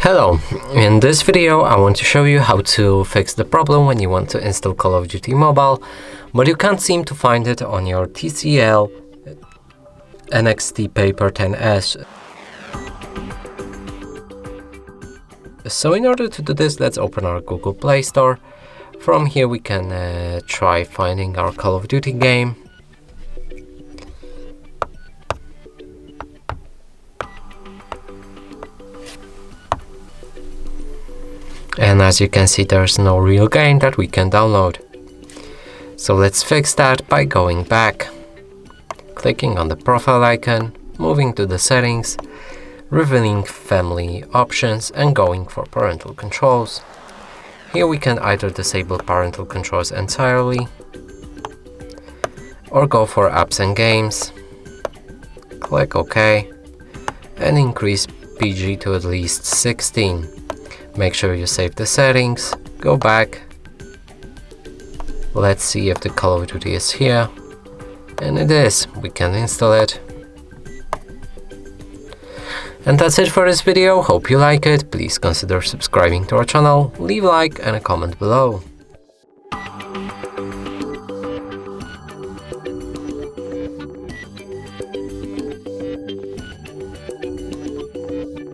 Hello, in this video I want to show you how to fix the problem when you want to install Call of Duty Mobile, but you can't seem to find it on your TCL NxtPaper 10s. So in order to do this, let's open our Google Play Store. From here we can try finding our Call of Duty game. And as you can see, there's no real game that we can download. So let's fix that by going back, clicking on the profile icon, moving to the settings, revealing family options and going for parental controls. Here we can either disable parental controls entirely or go for apps and games, click OK and increase PG to at least 16. Make sure you save the settings, go back, let's see if the Call of Duty is here, and it is. We can install it. And that's it for this video. Hope you like it. Please consider subscribing to our channel, leave a like and a comment below.